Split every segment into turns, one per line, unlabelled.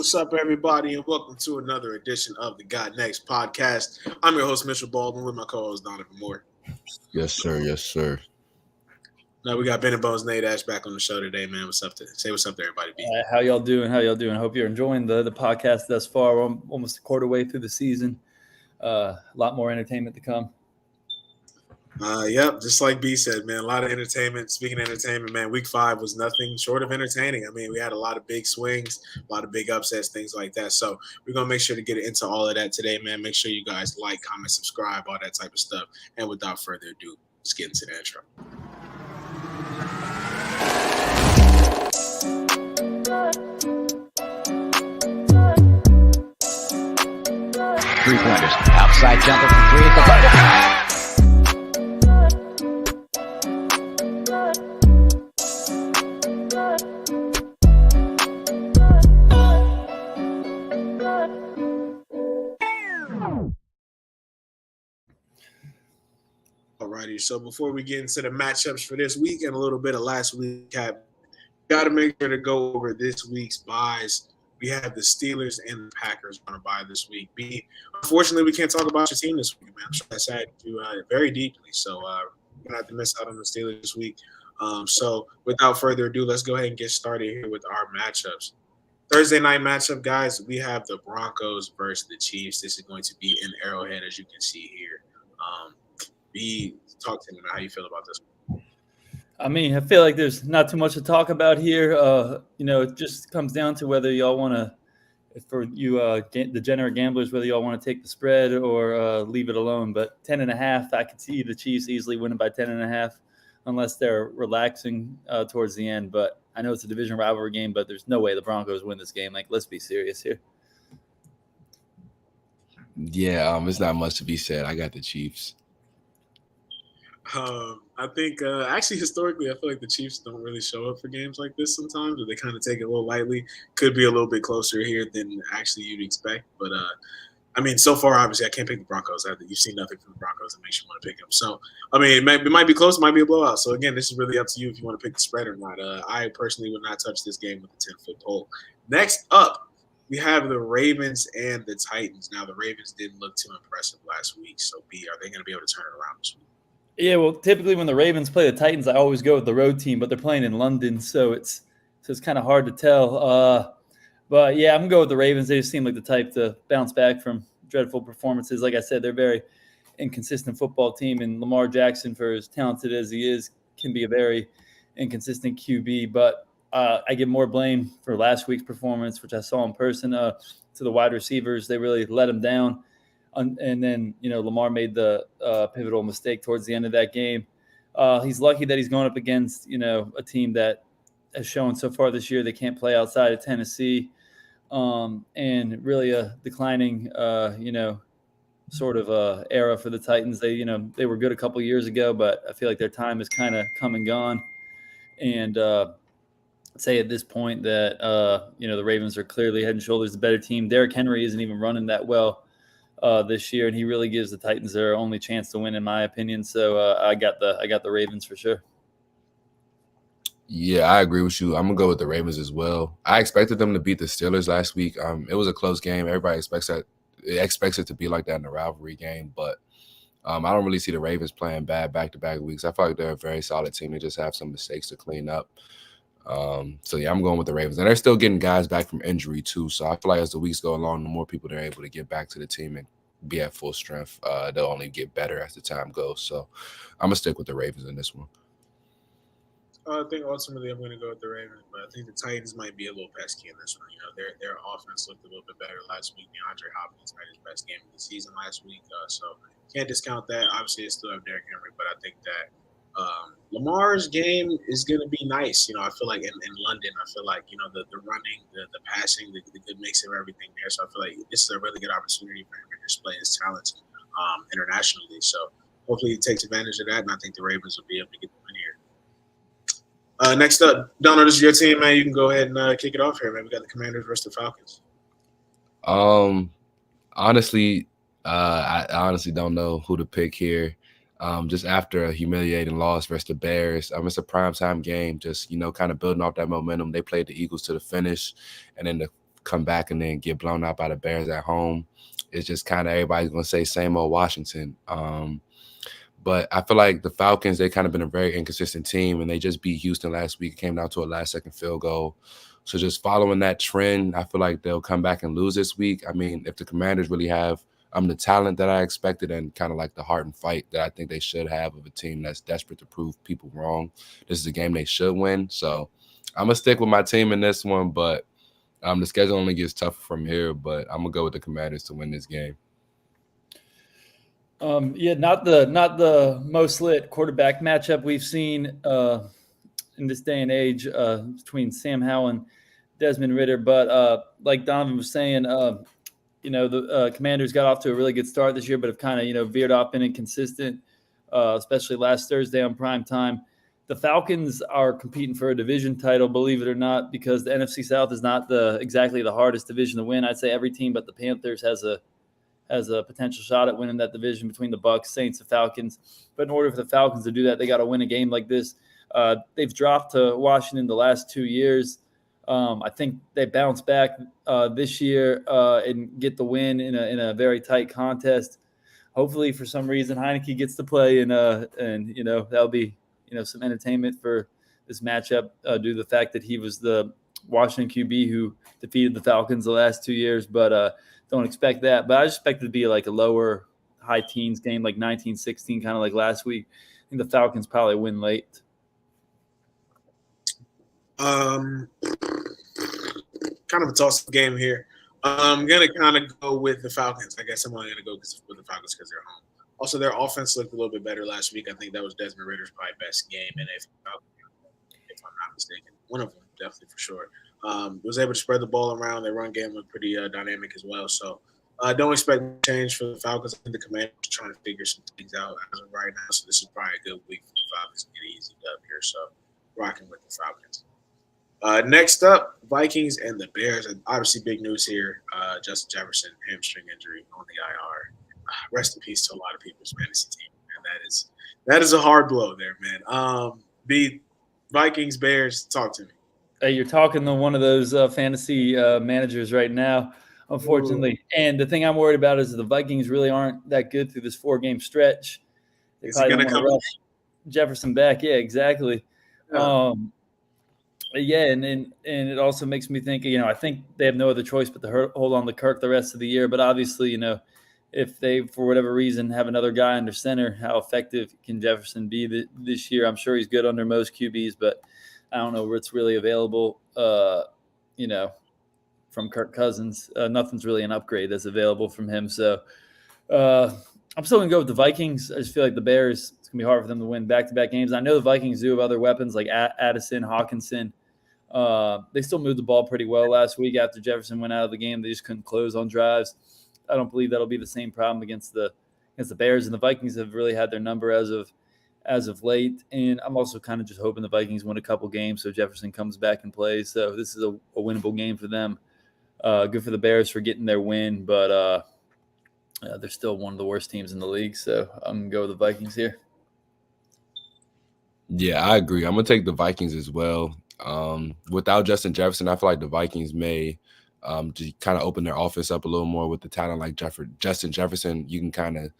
What's up, everybody, and welcome to another edition of the God Next podcast. I'm your host, Mitchell Baldwin, with my co-host, Donovan Moore.
Yes, sir. Yes, sir.
Now we got Ben and Bones Nate Ash back on the show today, man. What's up to everybody? B.
How y'all doing? Hope you're enjoying the podcast thus far. We're almost a quarter way through the season. A lot more entertainment to come.
Yep, just like B said, man, a lot of entertainment. Speaking of entertainment, man, week 5 was nothing short of entertaining. I mean, we had a lot of big swings, a lot of big upsets, things like that. So we're going to make sure to get into all of that today, man. Make sure you guys like, comment, subscribe, all that type of stuff. And without further ado, let's get into the intro.
Three-pointers. Outside jumper for three at the bucket.
Alrighty, so before we get into the matchups for this week and a little bit of last week, got to make sure to go over this week's buys. We have the Steelers and the Packers on a bye this week. Unfortunately, we can't talk about your team this week, man. I'm sure that's sad to very deeply. So we're going to have to miss out on the Steelers this week. So without further ado, let's go ahead and get started here with our matchups. Thursday night matchup, guys, we have the Broncos versus the Chiefs. This is going to be in Arrowhead, as you can see here. Talk to me about how you feel about this.
I mean, I feel like there's not too much to talk about here. It just comes down to whether y'all want to, for you degenerate gamblers, whether y'all want to take the spread or leave it alone. But 10.5, I could see the Chiefs easily winning by 10.5, unless they're relaxing towards the end. But I know it's a division rivalry game, but there's no way the Broncos win this game. Like, let's be serious here.
Yeah, it's not much to be said. I got the Chiefs.
I think actually historically, I feel like the Chiefs don't really show up for games like this sometimes, or they kind of take it a little lightly. Could be a little bit closer here than actually you'd expect. But, I mean, so far, obviously, I can't pick the Broncos. You've seen nothing from the Broncos that makes you want to pick them. So, I mean, it might be close. It might be a blowout. So, again, this is really up to you if you want to pick the spread or not. I personally would not touch this game with a 10-foot pole. Next up, we have the Ravens and the Titans. Now, the Ravens didn't look too impressive last week. So, B, are they going to be able to turn it around this week?
Yeah, well, typically when the Ravens play the Titans, I always go with the road team, but they're playing in London, so it's kind of hard to tell. But yeah, I'm gonna go with the Ravens. They just seem like the type to bounce back from dreadful performances. Like I said, they're a very inconsistent football team, and Lamar Jackson, for as talented as he is, can be a very inconsistent QB. But I give more blame for last week's performance, which I saw in person, to the wide receivers. They really let him down. And then, Lamar made the pivotal mistake towards the end of that game. He's lucky that he's going up against, a team that has shown so far this year they can't play outside of Tennessee, and really a declining, sort of era for the Titans. They were good a couple years ago, but I feel like their time has kind of come and gone. And say at this point that, the Ravens are clearly head and shoulders the better team. Derrick Henry isn't even running that well this year, and he really gives the Titans their only chance to win, in my opinion. So I got the Ravens for sure.
Yeah, I agree with you. I'm gonna go with the Ravens as well. I expected them to beat the Steelers last week. It was a close game. Everybody expects it to be like that in a rivalry game, but I don't really see the Ravens playing bad back-to-back weeks. I feel like they're a very solid team. They just have some mistakes to clean up. So yeah, I'm going with the Ravens, and they're still getting guys back from injury too. So I feel like as the weeks go along, the more people they're able to get back to the team and be at full strength, they'll only get better as the time goes. So I'm gonna stick with the Ravens in this one.
I think ultimately I'm going to go with the Ravens, but I think the Titans might be a little pesky in this one. Their offense looked a little bit better last week. DeAndre Hopkins had his best game of the season last week, so can't discount that. Obviously, I still have Derrick Henry, but I think that Lamar's game is going to be nice. I feel like in London, I feel like, the running, the passing, the good mix of everything there. So I feel like this is a really good opportunity for him to display his talents internationally. So hopefully he takes advantage of that, and I think the Ravens will be able to get the win here. Next up, Donald, this is your team, man. You can go ahead and kick it off here, man. We got the Commanders versus the Falcons.
Honestly, I honestly don't know who to pick here. Just after a humiliating loss versus the Bears, it's a primetime game. Just kind of building off that momentum. They played the Eagles to the finish, and then the come back and then get blown out by the Bears at home. It's just kind of everybody's going to say same old Washington. But I feel like the Falcons, they kind of been a very inconsistent team, and they just beat Houston last week. It came down to a last-second field goal. So just following that trend, I feel like they'll come back and lose this week. I mean, if the Commanders really have the talent that I expected and kind of like the heart and fight that I think they should have of a team that's desperate to prove people wrong, this is a game they should win. So I'm going to stick with my team in this one, but the schedule only gets tougher from here. But I'm going to go with the Commanders to win this game.
Not the most lit quarterback matchup we've seen in this day and age between Sam Howell and Desmond Ridder. But like Donovan was saying, the Commanders got off to a really good start this year, but have kind of veered off, been inconsistent, especially last Thursday on prime time. The Falcons are competing for a division title, believe it or not, because the NFC South is not exactly the hardest division to win. I'd say every team but the Panthers has a potential shot at winning that division between the Bucs, Saints, and Falcons. But in order for the Falcons to do that, they got to win a game like this. They've dropped to Washington the last 2 years. I think they bounce back this year and get the win in a very tight contest. Hopefully, for some reason, Heineke gets to play, and that'll be some entertainment for this matchup due to the fact that he was the Washington QB who defeated the Falcons the last 2 years. But don't expect that. But I expect it to be like a lower high teens game, like 19-16, kind of like last week. I think the Falcons probably win late.
Kind of a toss-up game here. I'm going to kind of go with the Falcons. I guess I'm only going to go with the Falcons because they're home. Also, their offense looked a little bit better last week. I think that was Desmond Ridder's probably best game, and if I'm not mistaken, one of them definitely for sure. Was able to spread the ball around. Their run game looked pretty dynamic as well. So don't expect change for the Falcons. I think the Commanders are trying to figure some things out as of right now. So this is probably a good week for the Falcons to get an easy dub here. So rocking with the Falcons. Next up, Vikings and the Bears. And obviously, big news here. Justin Jefferson, hamstring injury on the IR. Rest in peace to a lot of people's fantasy team. And that is a hard blow there, man. Vikings, Bears, talk to me.
Hey, you're talking to one of those fantasy managers right now, unfortunately. Ooh. And the thing I'm worried about is the Vikings really aren't that good through this 4-game stretch. They
is he going to come
rush Jefferson back? Yeah, exactly. Yeah. And it also makes me think, I think they have no other choice but to hold on to Kirk the rest of the year. But obviously, if they, for whatever reason, have another guy under center, how effective can Jefferson be this year? I'm sure he's good under most QBs, but I don't know where it's really available, from Kirk Cousins. Nothing's really an upgrade that's available from him. So I'm still going to go with the Vikings. I just feel like the Bears, it's going to be hard for them to win back-to-back games. I know the Vikings do have other weapons like Addison, Hawkinson. They still moved the ball pretty well last week after Jefferson went out of the game. They just couldn't close on drives. I don't believe that'll be the same problem against the Bears. And the Vikings have really had their number as of late. And I'm also kind of just hoping the Vikings win a couple games so Jefferson comes back and plays. So this is a winnable game for them. Good for the Bears for getting their win, but they're still one of the worst teams in the league. So I'm going to go with the Vikings here.
Yeah, I agree. I'm going to take the Vikings as well. Without Justin Jefferson, I feel like the Vikings may to kind of open their offense up a little more with the talent like Justin Jefferson. You can kind of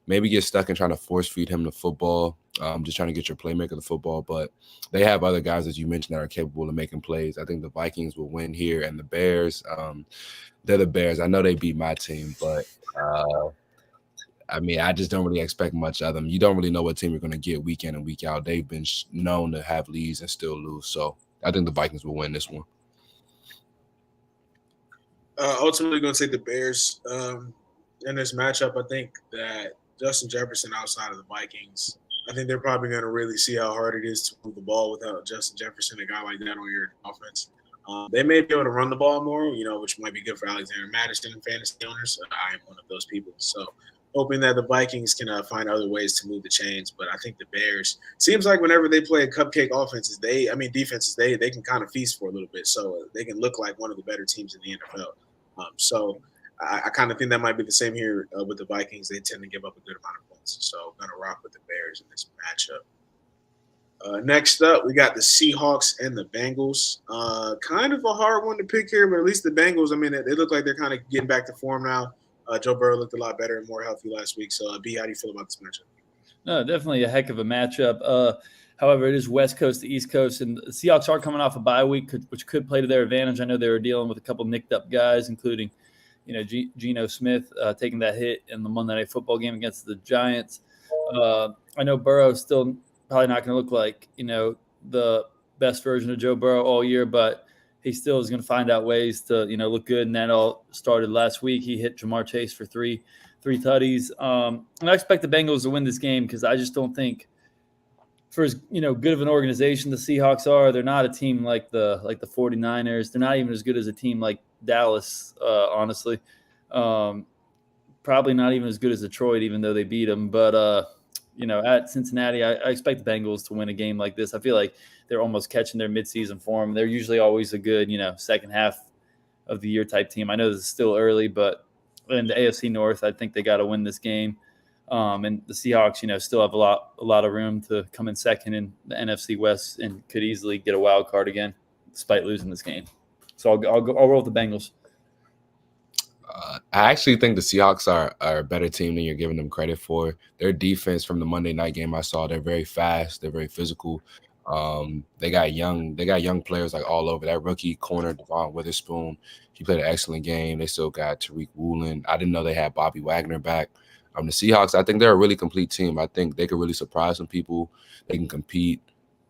maybe get stuck in trying to force feed him the football, just trying to get your playmaker the football. But they have other guys, as you mentioned, that are capable of making plays. I think the Vikings will win here, and the Bears, they're the Bears. I know they beat my team, but I just don't really expect much of them. You don't really know what team you're going to get week in and week out. They've been known to have leads and still lose. So I think the Vikings will win this one.
Ultimately, going to take the Bears in this matchup. I think that Justin Jefferson outside of the Vikings, I think they're probably going to really see how hard it is to move the ball without Justin Jefferson, a guy like that on your offense. They may be able to run the ball more, which might be good for Alexander Madison and fantasy owners. I am one of those people. So hoping that the Vikings can find other ways to move the chains. But I think the Bears, seems like whenever they play cupcake offenses, defenses, they can kind of feast for a little bit. So they can look like one of the better teams in the NFL. So I kind of think that might be the same here with the Vikings. They tend to give up a good amount of points. So I'm going to rock with the Bears in this Next up, we got the Seahawks and the Bengals. Kind of a hard one to pick here, but at least the Bengals, I mean, they look like they're kind of getting back to form now. Joe Burrow looked a lot better and more healthy last week. So, B, how do you feel about this matchup?
No, definitely a heck of a matchup. However, it is West Coast to East Coast, and the Seahawks are coming off a bye week, which could play to their advantage. I know they were dealing with a couple nicked up guys, including, Geno Smith taking that hit in the Monday Night Football game against the Giants. I know Burrow's still probably not going to look like, the best version of Joe Burrow all year, but he still is going to find out ways to, look good. And that all started last week. He hit Jamar Chase for three tutties. And I expect the Bengals to win this game because I just don't think, for as good of an organization the Seahawks are, they're not a team like the 49ers. They're not even as good as a team like Dallas, honestly. Probably not even as good as Detroit, even though they beat them. But at Cincinnati, I expect the Bengals to win a game like this. I feel like they're almost catching their midseason form. They're usually always a good, second half of the year type team. I know this is still early, but in the AFC North, I think they got to win this game. And the Seahawks, still have a lot of room to come in second in the NFC West and could easily get a wild card again, despite losing this game. So I'll roll with the Bengals.
I actually think the Seahawks are a better team than you're giving them credit for. Their defense from the Monday night game I saw, they're very fast, they're very physical. They got young players like all over. That rookie corner, Devon Witherspoon, he played an excellent game. They still got Tariq Woolen. I didn't know they had Bobby Wagner back. The Seahawks, I think they're a really complete team. I think they could really surprise some people. They can compete.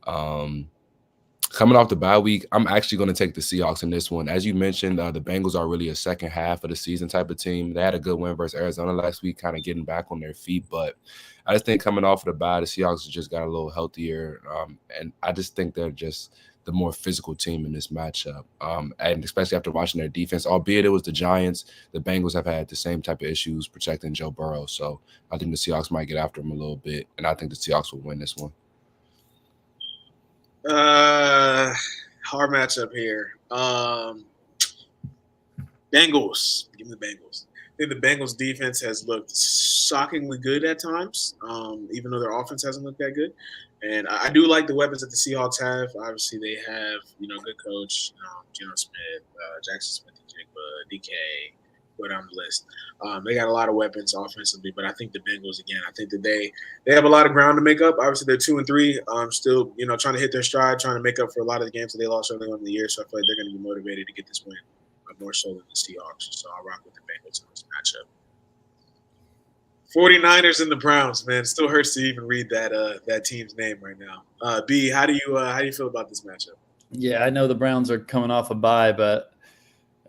Coming off the bye week, I'm actually going to take the Seahawks in this one. As you mentioned, the Bengals are really a second half of the season type of team. They had a good win versus Arizona last week, kind of getting back on their feet. But I just think coming off of the bye, the Seahawks just got a little healthier. And I just think they're just the more physical team in this matchup. And especially after watching their defense, albeit it was the Giants, the Bengals have had the same type of issues protecting Joe Burrow. So I think the Seahawks might get after him a little bit. And I think the Seahawks will win this one.
Hard matchup here. Bengals. Give me the Bengals. I think the Bengals defense has looked shockingly good at times, even though their offense hasn't looked that good. And I do like the weapons that the Seahawks have. Obviously, they have, good coach, Geno Smith, Jackson Smith-Njigba, DK, go down the list. They got a lot of weapons offensively, but I think the Bengals, again, I think that they have a lot of ground to make up. Obviously, they're 2-3, still, trying to hit their stride, trying to make up for a lot of the games that they lost early on in the year. So I feel like they're going to be motivated to get this win more so than the Seahawks. So I'll rock with the Bengals in this matchup. 49ers and the Browns, man. It still hurts to even read that team's name right now. B, how do you feel about this matchup?
Yeah, I know the Browns are coming off a bye, but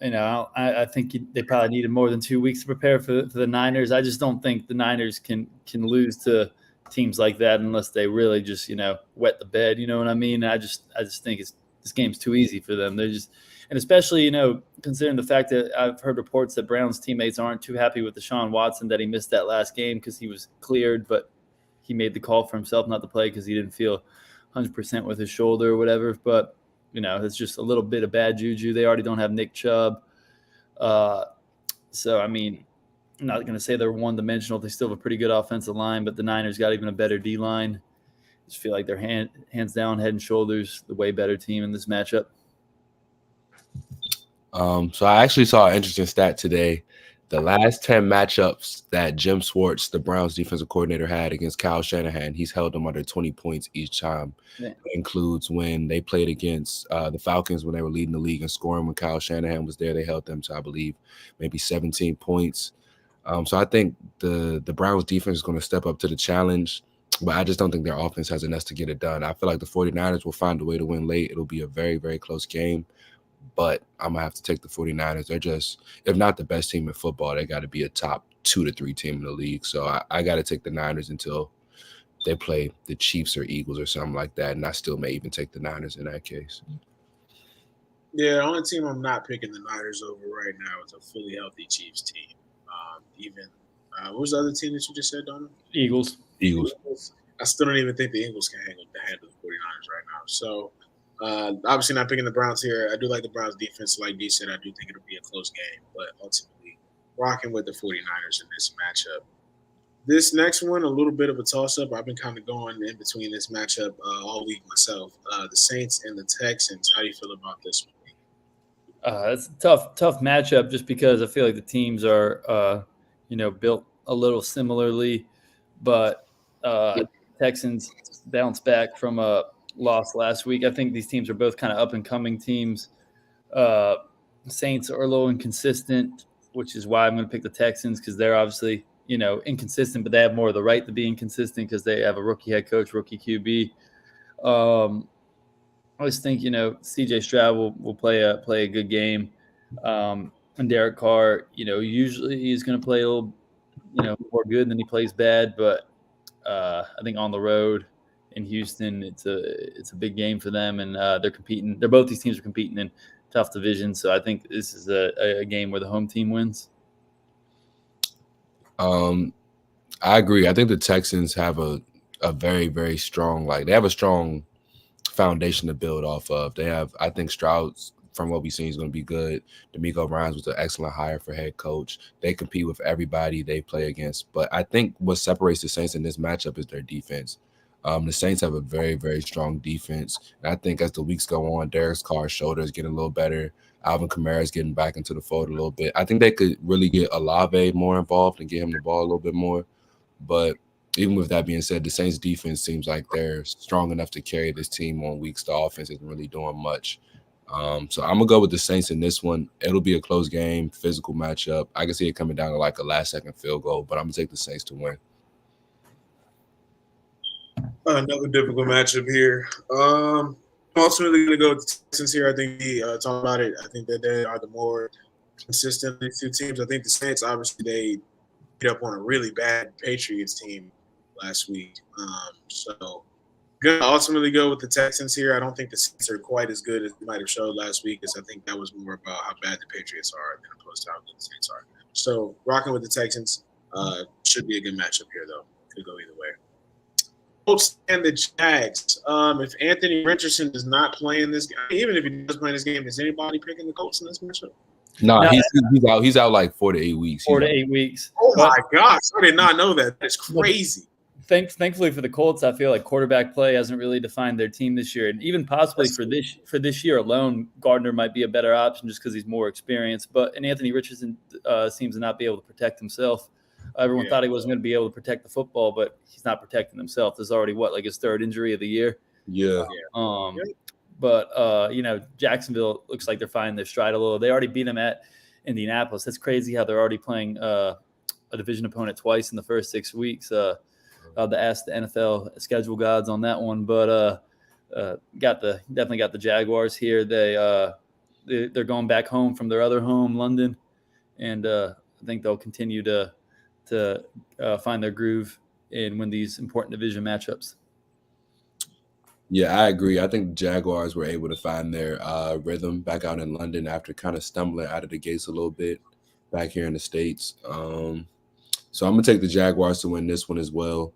I think they probably needed more than 2 weeks to prepare for the Niners. I just don't think the Niners can lose to teams like that unless they really just wet the bed. You know what I mean? I just think this game's too easy for them. They're just, and especially considering the fact that I've heard reports that Browns teammates aren't too happy with Deshaun Watson, that he missed that last game because he was cleared, but he made the call for himself not to play because he didn't feel 100% with his shoulder or whatever. But it's just a little bit of bad juju. They already don't have Nick Chubb. So, I mean, I'm not going to say they're one-dimensional. They still have a pretty good offensive line, but the Niners got even a better D-line. I just feel like they're hands down, head and shoulders, the way better team in this matchup.
So I actually saw an interesting stat today. The last 10 matchups that Jim Schwartz, the Browns defensive coordinator, had against Kyle Shanahan, he's held them under 20 points each time. Yeah. That includes when they played against the Falcons when they were leading the league in scoring. When Kyle Shanahan was there, they held them to, I believe, maybe 17 points. So I think the Browns defense is going to step up to the challenge, but I just don't think their offense has enough to get it done. I feel like the 49ers will find a way to win late. It'll be a very, very close game. But I'm going to have to take the 49ers. They're just, if not the best team in football, they got to be a top 2 to 3 team in the league. So I got to take the Niners until they play the Chiefs or Eagles or something like that. And I still may even take the Niners in that case.
Yeah, the only team I'm not picking the Niners over right now is a fully healthy Chiefs team. What was the other team that you just said, Donald?
Eagles.
I still don't even think the Eagles can handle the 49ers right now. So, obviously not picking the Browns here. I do like the Browns defense. Like D said, I do think it'll be a close game. But ultimately, rocking with the 49ers in this matchup. This next one, a little bit of a toss-up. I've been kind of going in between this matchup all week myself. The Saints and the Texans. How do you feel about this one?
It's a tough matchup just because I feel like the teams are, built a little similarly, but Texans bounced back from a loss last week. I think these teams are both kind of up and coming teams. Saints are a little inconsistent, which is why I'm going to pick the Texans because they're obviously, inconsistent, but they have more of the right to be inconsistent because they have a rookie head coach, rookie QB. I always think C.J. Stroud will play a good game, and Derek Carr, usually he's going to play a little, more good than he plays bad. But I think on the road in Houston, it's a big game for them, and they're competing. Both these teams are competing in tough divisions, so I think this is a game where the home team wins.
I agree. I think the Texans have a very, very strong, they have a strong foundation to build off of. They have, I think Stroud, from what we've seen, is going to be good. D'Amico Ryans was an excellent hire for head coach. They compete with everybody they play against. But I think what separates the Saints in this matchup is their defense. The Saints have a very, very strong defense. And I think as the weeks go on, Derek Carr's shoulder is getting a little better. Alvin Kamara is getting back into the fold a little bit. I think they could really get Olave more involved and get him the ball a little bit more. But even with that being said, the Saints defense seems like they're strong enough to carry this team on weeks. The offense isn't really doing much. So I'm going to go with the Saints in this one. It'll be a close game, physical matchup. I can see it coming down to a last-second field goal, but I'm going to take the Saints to win.
Another difficult matchup here. Ultimately, going to go with the Texans here. I think we talked about it. I think that they are the more consistent of these two teams. I think the Saints, obviously, they beat up on a really bad Patriots team last week. So going to ultimately go with the Texans here. I don't think the Saints are quite as good as they might have showed last week, because I think that was more about how bad the Patriots are than opposed to how good the Saints are. So rocking with the Texans should be a good matchup here, though. Could go either way. Colts and the Jags. If Anthony Richardson does not play in this game, even if he does play in this game, is anybody picking the Colts in this matchup?
No, he's out. He's out 4 to 8 weeks.
4 to 8 weeks.
Oh my gosh! I did not know that. That's crazy.
Thankfully for the Colts, I feel like quarterback play hasn't really defined their team this year, and even possibly for this year alone, Gardner might be a better option just because he's more experienced. But Anthony Richardson seems to not be able to protect himself. Everyone thought he wasn't going to be able to protect the football, but he's not protecting himself. There's already his third injury of the year.
Yeah.
But Jacksonville looks like they're finding their stride a little. They already beat them at Indianapolis. That's crazy how they're already playing a division opponent twice in the first 6 weeks. I'll have to ask the NFL schedule gods on that one, but definitely got the Jaguars here. They're going back home from their other home, London, and I think they'll continue to find their groove and win these important division matchups.
Yeah, I agree. I think the Jaguars were able to find their rhythm back out in London after kind of stumbling out of the gates a little bit back here in the States. So I'm going to take the Jaguars to win this one as well.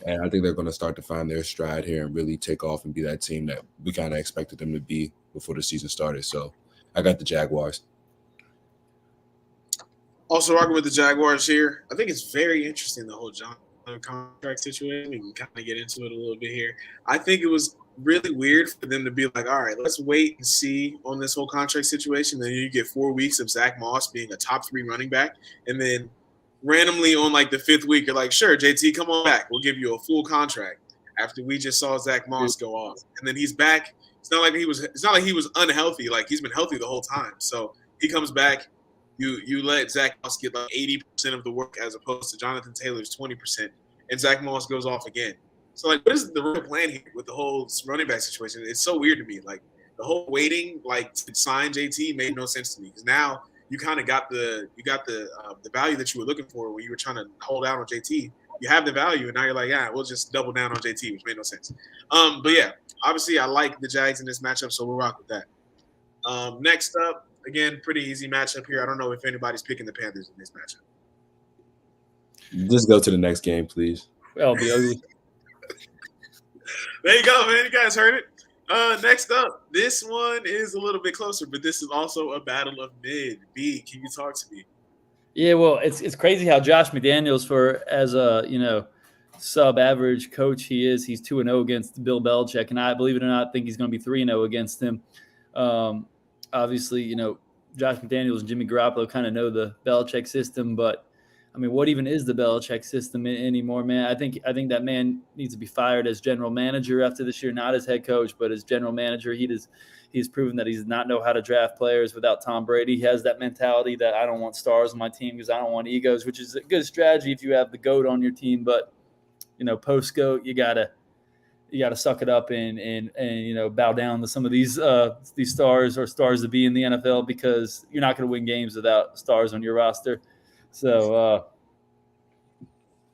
And I think they're going to start to find their stride here and really take off and be that team that we kind of expected them to be before the season started. So I got the Jaguars.
Also rocking with the Jaguars here. I think it's very interesting, the whole John contract situation. We can kind of get into it a little bit here. I think it was really weird for them to be like, all right, let's wait and see on this whole contract situation. Then you get 4 weeks of Zach Moss being a top 3 running back. And then randomly on the 5th week, you're like, sure, JT, come on back. We'll give you a full contract after we just saw Zach Moss go off. And then he's back. It's not like he was unhealthy. He's been healthy the whole time. So he comes back. You let Zach Moss get 80% of the work as opposed to Jonathan Taylor's 20%, and Zach Moss goes off again. So what is the real plan here with the whole running back situation? It's so weird to me. The whole waiting to sign JT made no sense to me, because now you kind of got the value that you were looking for when you were trying to hold out on JT. You have the value, and now you're like, we'll just double down on JT, which made no sense. But yeah, obviously I like the Jags in this matchup, so we'll rock with that. Next up. Again, pretty easy matchup here. I don't know if anybody's picking the Panthers in this matchup.
Just go to the next game, please.
That'll be ugly.
There you go, man. You guys heard it. Next up, this one is a little bit closer, but this is also a battle of mid. B, can you talk to me?
Yeah, well, it's crazy how Josh McDaniels, as a sub-average coach he's 2-0 against Bill Belichick, and I, believe it or not, think he's going to be 3-0 against him. Obviously, Josh McDaniels and Jimmy Garoppolo kind of know the Belichick system, but I mean, what even is the Belichick system anymore, man? I think that man needs to be fired as general manager after this year, not as head coach, but as general manager. He's proven that he does not know how to draft players without Tom Brady. He has that mentality that I don't want stars on my team because I don't want egos, which is a good strategy if you have the GOAT on your team. But, post GOAT, you gotta suck it up and bow down to some of these stars or stars to be in the NFL, because you're not going to win games without stars on your roster. So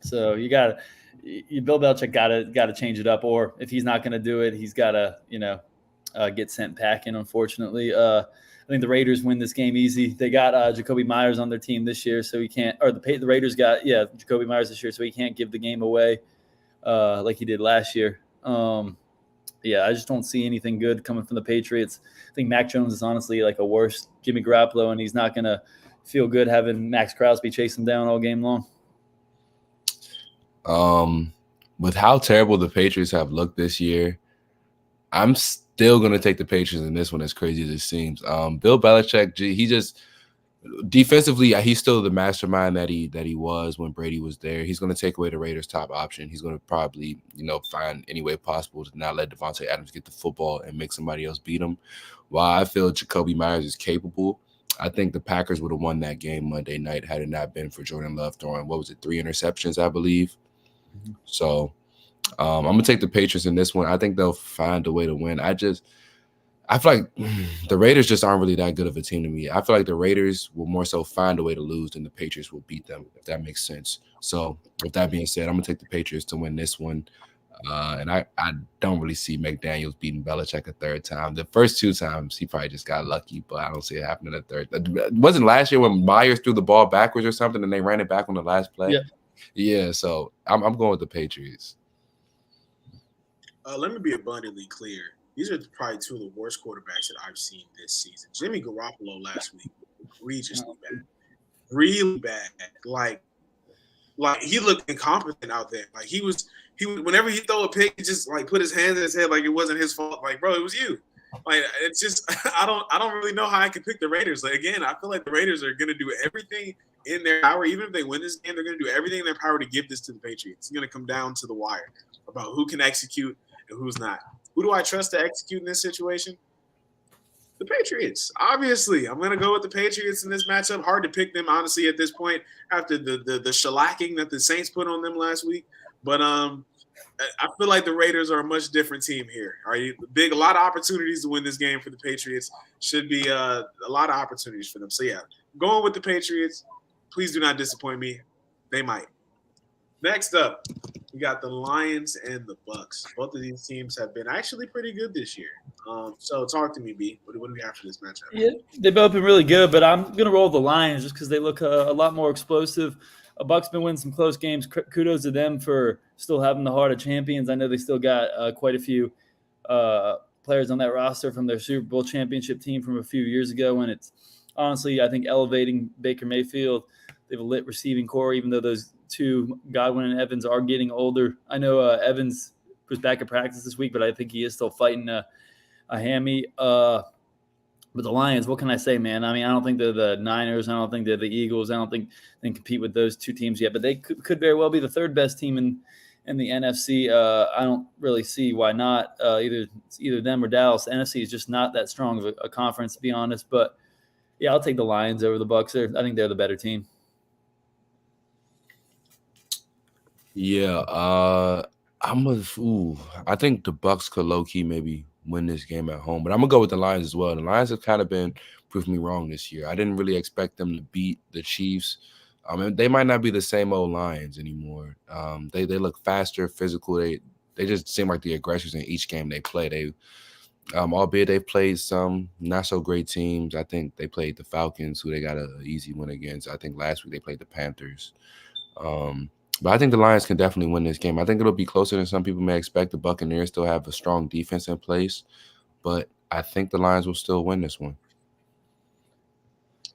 Bill Belichick gotta change it up, or if he's not going to do it, he's gotta get sent packing. Unfortunately, I think the Raiders win this game easy. They got Jacoby Myers on their team this year, so he can't. Or the Raiders got Jacoby Myers this year, so he can't give the game away like he did last year. I just don't see anything good coming from the Patriots. I think Mac Jones is honestly like a worse Jimmy Garoppolo, and he's not gonna feel good having Max Crosby chase him down all game long.
With how terrible the Patriots have looked this year, I'm still going to take the Patriots in this one, as crazy as it seems. Bill Belichick, he just defensively, he's still the mastermind that he was when Brady was there. He's going to take away the Raiders' top option. He's going to probably, find any way possible to not let Devontae Adams get the football and make somebody else beat him. While I feel Jacoby Myers is capable, I think the Packers would have won that game Monday night had it not been for Jordan Love throwing, 3 interceptions, I believe. Mm-hmm. So I'm going to take the Patriots in this one. I think they'll find a way to win. I feel like the Raiders just aren't really that good of a team to me. I feel like the Raiders will more so find a way to lose than the Patriots will beat them, if that makes sense. So with that being said, I'm going to take the Patriots to win this one. And I don't really see McDaniels beating Belichick a third time. The first 2 times, he probably just got lucky, but I don't see it happening a third. It wasn't last year when Myers threw the ball backwards or something and they ran it back on the last play? Yeah, so I'm going with the Patriots.
Let me be abundantly clear. These are probably 2 of the worst quarterbacks that I've seen this season. Jimmy Garoppolo last week, egregiously bad. Really bad. Like he looked incompetent out there. Like he whenever he throw a pick, he just like put his hands in his head like it wasn't his fault. Like, bro, it was you. Like, it's just I don't really know how I can pick the Raiders. Like, again, I feel like the Raiders are gonna do everything in their power. Even if they win this game, they're gonna do everything in their power to give this to the Patriots. It's gonna come down to the wire about who can execute and who's not. Who do I trust to execute in this situation? The Patriots. Obviously, I'm going to go with the Patriots in this matchup. Hard to pick them, honestly, at this point after the shellacking that the Saints put on them last week. But I feel like the Raiders are a much different team here. A lot of opportunities to win this game for the Patriots. Should be a lot of opportunities for them. So, yeah, going with the Patriots. Please do not disappoint me. They might. Next up, we got the Lions and the Bucks. Both of these teams have been actually pretty good this year. So talk to me, B. What do we have for this matchup?
Yeah, they've both been really good, but I'm going to roll the Lions just because they look a lot more explosive. Bucks been winning some close games. Kudos to them for still having the heart of champions. I know they still got quite a few players on that roster from their Super Bowl championship team from a few years ago, and it's honestly, I think, elevating Baker Mayfield. They have a lit receiving core, even though those 2, Godwin and Evans, are getting older. I know Evans was back at practice this week, but I think he is still fighting a hammy. But the Lions, what can I say, man? I mean, I don't think they're the Niners. I don't think they're the Eagles. I don't think they can compete with those 2 teams yet, but they could very well be the 3rd best team in the NFC. I don't really see why not. Either them or Dallas. The NFC is just not that strong of a conference, to be honest. But, yeah, I'll take the Lions over the Bucs. I think they're the better team.
Yeah, I think the Bucks could low-key maybe win this game at home, but I'm gonna go with the Lions as well. The Lions have kind of been proving me wrong this year. I didn't really expect them to beat the Chiefs. They might not be the same old Lions anymore. They look faster, physical. They just seem like the aggressors in each game they play. Albeit they've played some not so great teams. I think they played the Falcons, who they got an easy win against. I think last week they played the Panthers. But I think the Lions can definitely win this game. I think it'll be closer than some people may expect. The Buccaneers still have a strong defense in place, but I think the Lions will still win this one.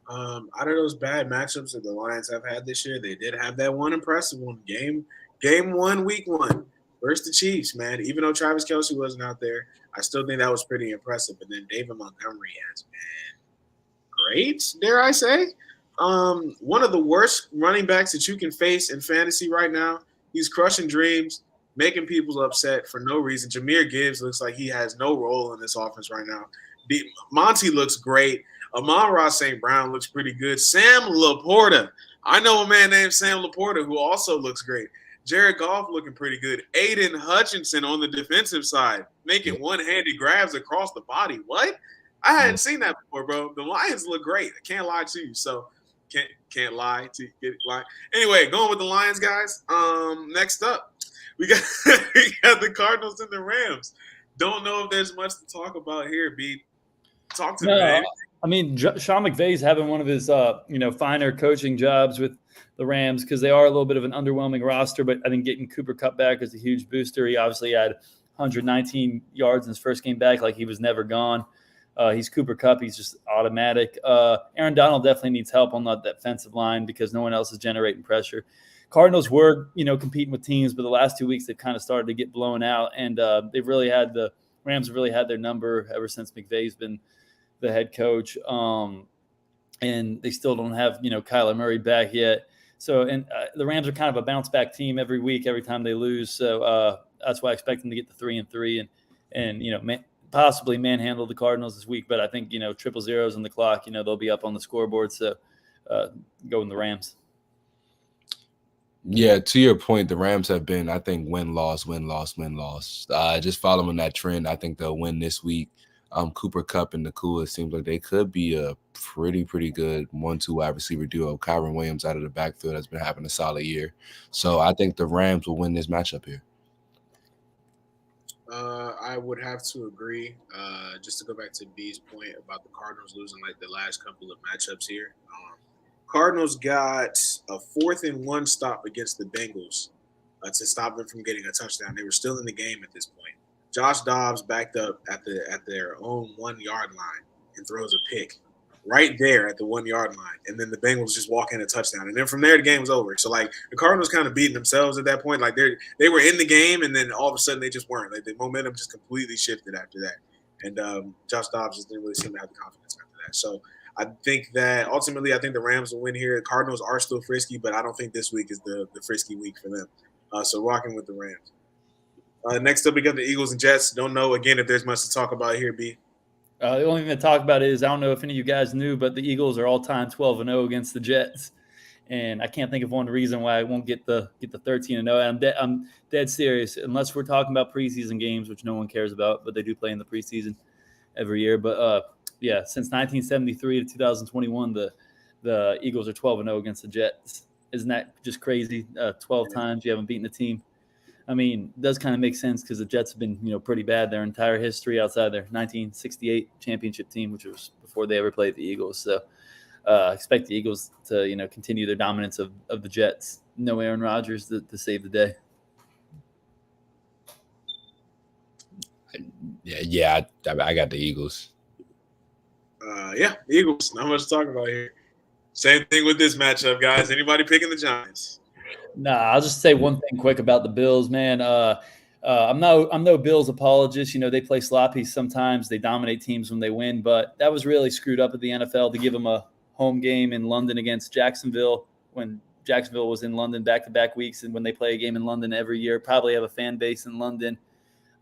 Out of those bad matchups that the Lions have had this year, they did have that one impressive one. Game 1, week 1 versus the Chiefs, man. Even though Travis Kelce wasn't out there, I still think that was pretty impressive. And then David Montgomery has been great, dare I say. One of the worst running backs that you can face in fantasy right now. He's crushing dreams, making people upset for no reason. Jahmyr Gibbs looks like he has no role in this offense right now. Monty looks great. Amon-Ra St. Brown looks pretty good. Sam Laporta. I know a man named Sam Laporta who also looks great. Jared Goff looking pretty good. Aiden Hutchinson on the defensive side, making one-handed grabs across the body. What? I hadn't seen that before, bro. The Lions look great. I can't lie to you. So can't lie to get it lie. Anyway, going with the Lions, guys. Next up, we got the Cardinals and the Rams. Don't know if there's much to talk about here, B. Talk to me, man.
I mean, Sean McVay's having one of his, finer coaching jobs with the Rams because they are a little bit of an underwhelming roster. But I think getting Cooper Kupp back is a huge booster. He obviously had 119 yards in his first game back, like he was never gone. He's Cooper Kupp. He's just automatic. Aaron Donald definitely needs help on that defensive line because no one else is generating pressure. Cardinals were, competing with teams, but the last 2 weeks they've kind of started to get blown out, and the Rams have really had their number ever since McVay's been the head coach, and they still don't have Kyler Murray back yet. So, and the Rams are kind of a bounce back team every week, every time they lose. So that's why I expect them to get to 3-3 and possibly manhandle the Cardinals this week. But I think 000 on the clock. They'll be up on the scoreboard. So go in the Rams.
Yeah, to your point, the Rams have been, I think, win-loss. Just following that trend, I think they'll win this week. Cooper Kupp and Nakua, it seems like they could be a pretty good 1-2 wide receiver duo. Kyron Williams out of the backfield has been having a solid year. So I think the Rams will win this matchup here.
I would have to agree. Just to go back to B's point about the Cardinals losing like the last couple of matchups here. Cardinals got a 4th-and-1 stop against the Bengals to stop them from getting a touchdown. They were still in the game at this point. Josh Dobbs backed up at their own 1-yard line and throws a pick right there at the 1-yard line. And then the Bengals just walk in a touchdown. And then from there, the game was over. So, like, the Cardinals kind of beating themselves at that point. Like, they were in the game, and then all of a sudden they just weren't. Like, the momentum just completely shifted after that. And Josh Dobbs just didn't really seem to have the confidence after that. So, I think that ultimately, I think the Rams will win here. The Cardinals are still frisky, but I don't think this week is the frisky week for them. So, rocking with the Rams. Next up, we got the Eagles and Jets. Don't know, again, if there's much to talk about here, B.
The only thing to talk about is, I don't know if any of you guys knew, but the Eagles are all-time 12-0 against the Jets. And I can't think of one reason why I won't get the 13-0. I'm dead serious, unless we're talking about preseason games, which no one cares about, but they do play in the preseason every year. But, since 1973 to 2021, the Eagles are 12-0 against the Jets. Isn't that just crazy? 12 times you haven't beaten the team. I mean, it does kind of make sense because the Jets have been, pretty bad their entire history outside their 1968 championship team, which was before they ever played the Eagles. So expect the Eagles to, continue their dominance of the Jets. No Aaron Rodgers to save the day.
Yeah, I got the Eagles.
The Eagles. Not much to talk about here. Same thing with this matchup, guys. Anybody picking the Giants?
Nah, I'll just say one thing quick about the Bills, man. I'm no Bills apologist. They play sloppy sometimes. They dominate teams when they win, but that was really screwed up at the NFL to give them a home game in London against Jacksonville when Jacksonville was in London back-to-back weeks, and when they play a game in London every year, probably have a fan base in London.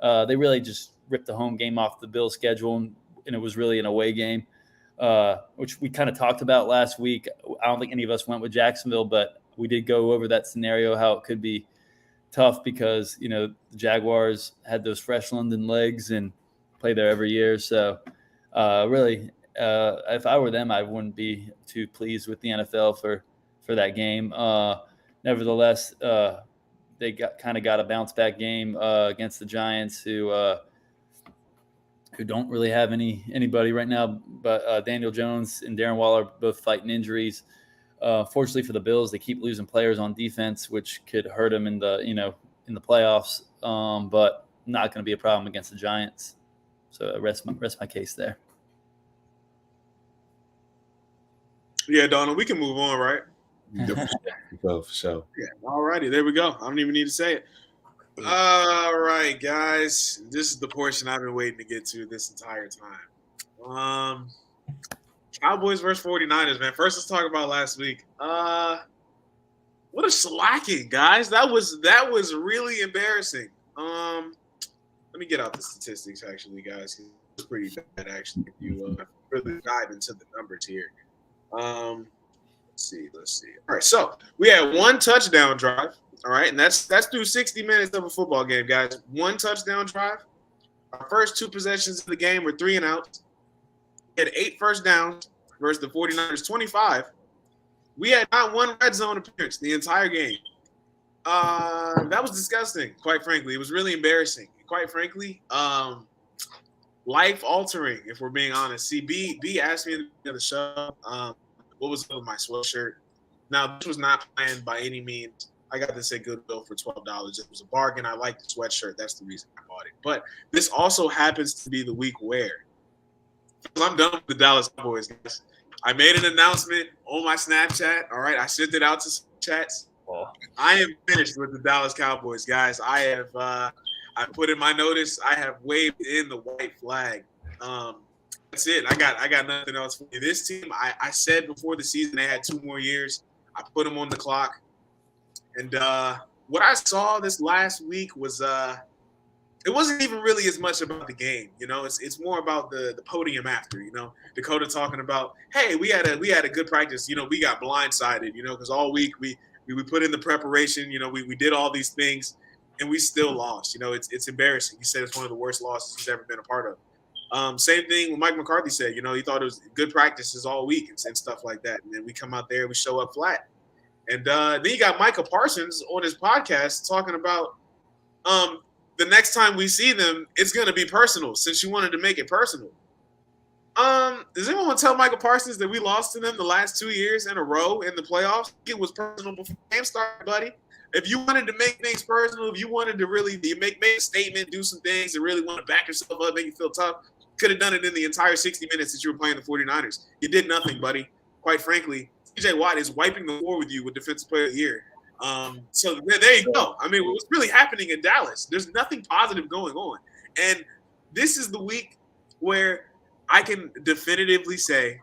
They really just ripped the home game off the Bills schedule, and it was really an away game, which we kind of talked about last week. I don't think any of us went with Jacksonville, but we did go over that scenario, how it could be tough because, the Jaguars had those fresh London legs and play there every year. So really, if I were them, I wouldn't be too pleased with the NFL for that game. Nevertheless, they got a bounce back game against the Giants who don't really have anybody right now, but Daniel Jones and Darren Waller are both fighting injuries. Fortunately for the Bills, they keep losing players on defense, which could hurt them in the playoffs. But not going to be a problem against the Giants. So rest my case there.
Yeah, Donald, we can move on, right?
For sure.
Yeah. All righty, there we go. I don't even need to say it. All right, guys. This is the portion I've been waiting to get to this entire time. Cowboys versus 49ers, man. First, let's talk about last week. What a slacking, guys. That was really embarrassing. Let me get out the statistics, actually, guys. It's pretty bad, actually, if you really dive into the numbers here. Let's see. All right, so we had one touchdown drive. All right, and that's through 60 minutes of a football game, guys. One touchdown drive. Our first two possessions of the game were 3 and outs. We had 8 first downs versus the 49ers 25. We had not one red zone appearance the entire game. That was disgusting, quite frankly. It was really embarrassing. Quite frankly, life altering, if we're being honest. See, B asked me at the end of the show, what was up with my sweatshirt. Now, this was not planned by any means. I got this at Goodwill for $12. It was a bargain. I like the sweatshirt. That's the reason I bought it. But this also happens to be the week where I'm done with the Dallas Cowboys, guys. I made an announcement on my Snapchat. All right, I sent it out to some chats.
Oh.
I am finished with the Dallas Cowboys, guys. I have I put in my notice. I have waved in the white flag. That's it. I got nothing else for you. This team, I said before the season they had 2 more years. I put them on the clock. And what I saw this last week was it wasn't even really as much about the game, you know. It's more about the podium after, you know. Dakota talking about, hey, we had a good practice, you know. We got blindsided, you know, because all week we put in the preparation, you know. We did all these things, and we still lost. You know, it's embarrassing. He said it's one of the worst losses he's ever been a part of. Same thing with Mike McCarthy said. You know, he thought it was good practices all week and stuff like that. And then we come out there, we show up flat. And then you got Micah Parsons on his podcast talking about the next time we see them, it's going to be personal since you wanted to make it personal. Does anyone want to tell Micah Parsons that we lost to them the last 2 years in a row in the playoffs? It was personal before the game started, buddy. If you wanted to make things personal, if you wanted to really make a statement, do some things, and really want to back yourself up, make you feel tough, you could have done it in the entire 60 minutes that you were playing the 49ers. You did nothing, buddy. Quite frankly, TJ Watt is wiping the floor with you with Defensive Player of the Year. So there you go. I mean, what's really happening in Dallas? There's nothing positive going on. And this is the week where I can definitively say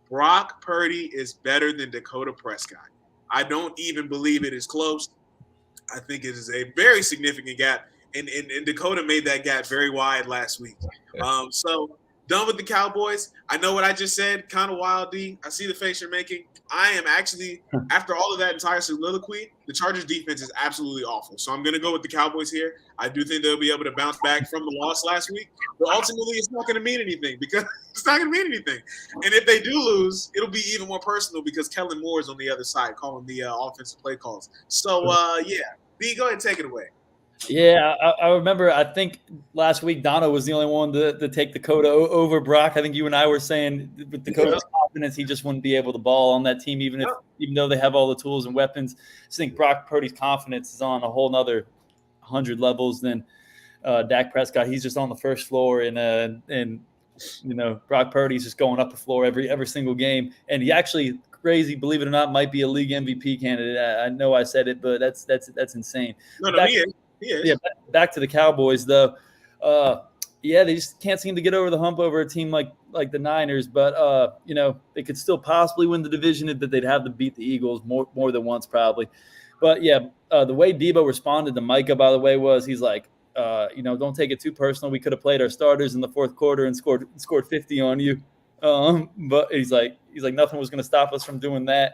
Brock Purdy is better than Dakota Prescott. I don't even believe it is close. I think it is a very significant gap. And Dakota made that gap very wide last week. So done with the Cowboys. I know what I just said. Kind of wild, D. I see the face you're making. I am actually, after all of that entire soliloquy, the Chargers defense is absolutely awful. So I'm going to go with the Cowboys here. I do think they'll be able to bounce back from the loss last week. But ultimately, it's not going to mean anything because it's not going to mean anything. And if they do lose, it'll be even more personal because Kellen Moore is on the other side calling the offensive play calls. So, yeah. B, go ahead and take it away.
Yeah, I remember. I think last week Dono was the only one to take Dakota over Brock. I think you and I were saying with Dakota's confidence, he just wouldn't be able to ball on that team, even though they have all the tools and weapons. I just think Brock Purdy's confidence is on a whole nother 100 levels than Dak Prescott. He's just on the first floor, and you know, Brock Purdy's just going up the floor every single game, and he actually, crazy, believe it or not, might be a league MVP candidate. I know I said it, but that's insane.
No, he is.
Yeah, back to the Cowboys though. Yeah, they just can't seem to get over the hump over a team like the Niners. But you know, they could still possibly win the division, but they'd have to beat the Eagles more than once probably. But yeah, the way Debo responded to Micah, by the way, was he's like, you know, don't take it too personal. We could have played our starters in the fourth quarter and scored 50 on you. But he's like nothing was going to stop us from doing that.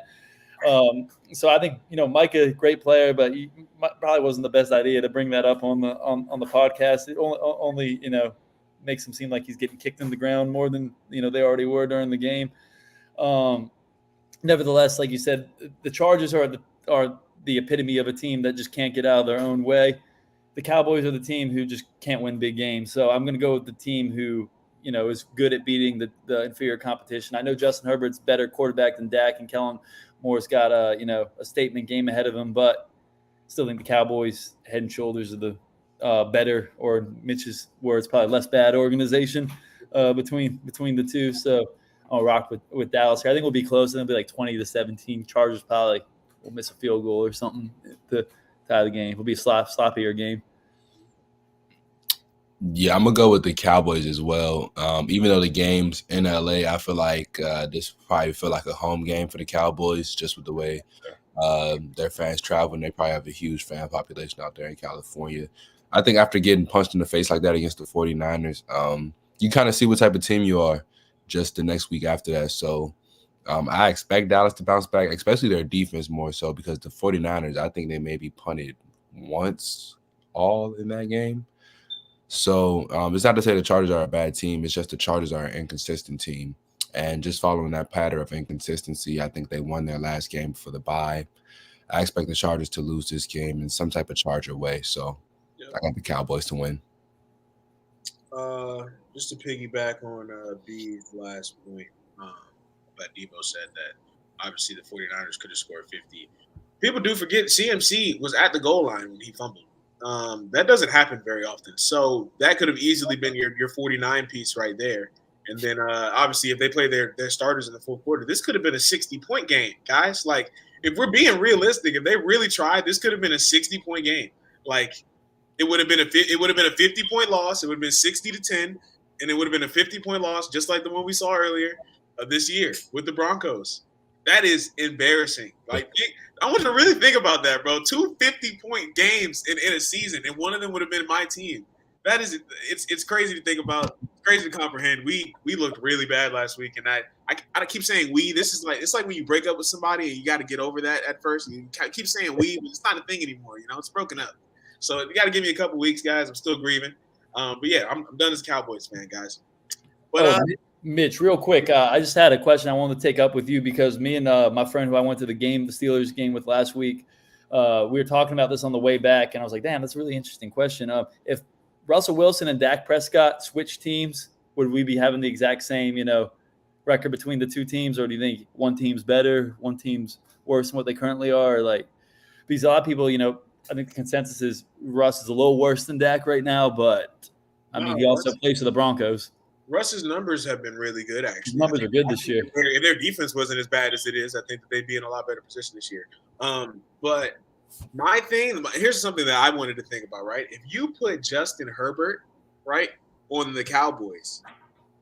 So I think, you know, Micah, great player, but he probably wasn't the best idea to bring that up on the podcast. It only you know, makes him seem like he's getting kicked in the ground more than, you know, they already were during the game. Nevertheless, like you said, the Chargers are the epitome of a team that just can't get out of their own way. The Cowboys are the team who just can't win big games. So I'm going to go with the team who, you know, is good at beating the inferior competition. I know Justin Herbert's better quarterback than Dak, and Kellen Moore's got a statement game ahead of him, but still think the Cowboys head and shoulders are the better, or Mitch's words, probably less bad organization between the two. So I'll rock with Dallas here. I think we'll be close. I think it'll be like 20-17. Chargers probably will miss a field goal or something to tie the game. It'll be a sloppier game.
Yeah, I'm gonna go with the Cowboys as well. Even though the game's in LA, I feel like this probably feel like a home game for the Cowboys, just with the way their fans travel, and they probably have a huge fan population out there in California. I think after getting punched in the face like that against the 49ers, you kind of see what type of team you are just the next week after that. So I expect Dallas to bounce back, especially their defense more so, because the 49ers, I think they maybe punted once all in that game. So it's not to say the Chargers are a bad team. It's just the Chargers are an inconsistent team. And just following that pattern of inconsistency, I think they won their last game for the bye. I expect the Chargers to lose this game in some type of Charger way. So I got the Cowboys to win.
Just to piggyback on B's last point, that Debo said that obviously the 49ers could have scored 50. People do forget CMC was at the goal line when he fumbled. That doesn't happen very often. So that could have easily been your 49 piece right there. And then obviously if they play their starters in the fourth quarter, this could have been a 60-point game, guys. Like, if we're being realistic, if they really tried, this could have been a 60-point game. Like, it would have been a 50-point loss. It would have been 60-10, and it would have been a 50-point loss, just like the one we saw earlier this year with the Broncos. That is embarrassing. Like, I want you to really think about that, bro. 2 50-point games in a season, and one of them would have been my team. That is, it's crazy to think about. It's crazy to comprehend. We looked really bad last week, and I keep saying we. This is like, it's like when you break up with somebody and you got to get over that at first. You keep saying we, but it's not a thing anymore. You know, it's broken up. So you got to give me a couple weeks, guys. I'm still grieving. But yeah, I'm done as a Cowboys fan, guys. But
Mitch, real quick, I just had a question I wanted to take up with you, because me and my friend who I went to the Steelers game with last week, we were talking about this on the way back, and I was like, damn, that's a really interesting question. If Russell Wilson and Dak Prescott switch teams, would we be having the exact same, record between the two teams, or do you think one team's better, one team's worse than what they currently are? Like, because a lot of people, I think the consensus is Russ is a little worse than Dak right now, but he also plays for the Broncos.
Russ's numbers have been really good, actually.
His numbers are good this year.
If their defense wasn't as bad as it is, I think that they'd be in a lot better position this year. But my thing, here's something that I wanted to think about, right? If you put Justin Herbert, right, on the Cowboys,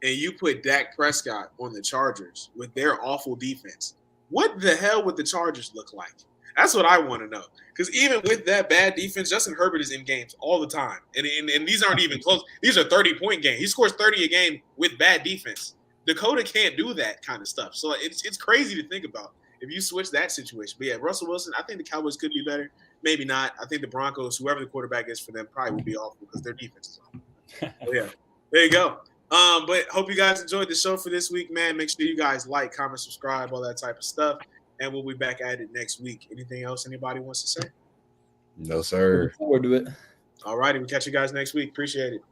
and you put Dak Prescott on the Chargers with their awful defense, what the hell would the Chargers look like? That's what I want to know. Because even with that bad defense, Justin Herbert is in games all the time. And these aren't even close. These are 30-point games. He scores 30 a game with bad defense. Dakota can't do that kind of stuff. So it's crazy to think about if you switch that situation. But yeah, Russell Wilson, I think the Cowboys could be better. Maybe not. I think the Broncos, whoever the quarterback is for them, probably will be awful because their defense is awful. So yeah, there you go. But hope you guys enjoyed the show for this week, man. Make sure you guys like, comment, subscribe, all that type of stuff. And we'll be back at it next week. Anything else anybody wants to say?
No, sir.
Look forward to it.
All righty. We'll catch you guys next week. Appreciate it.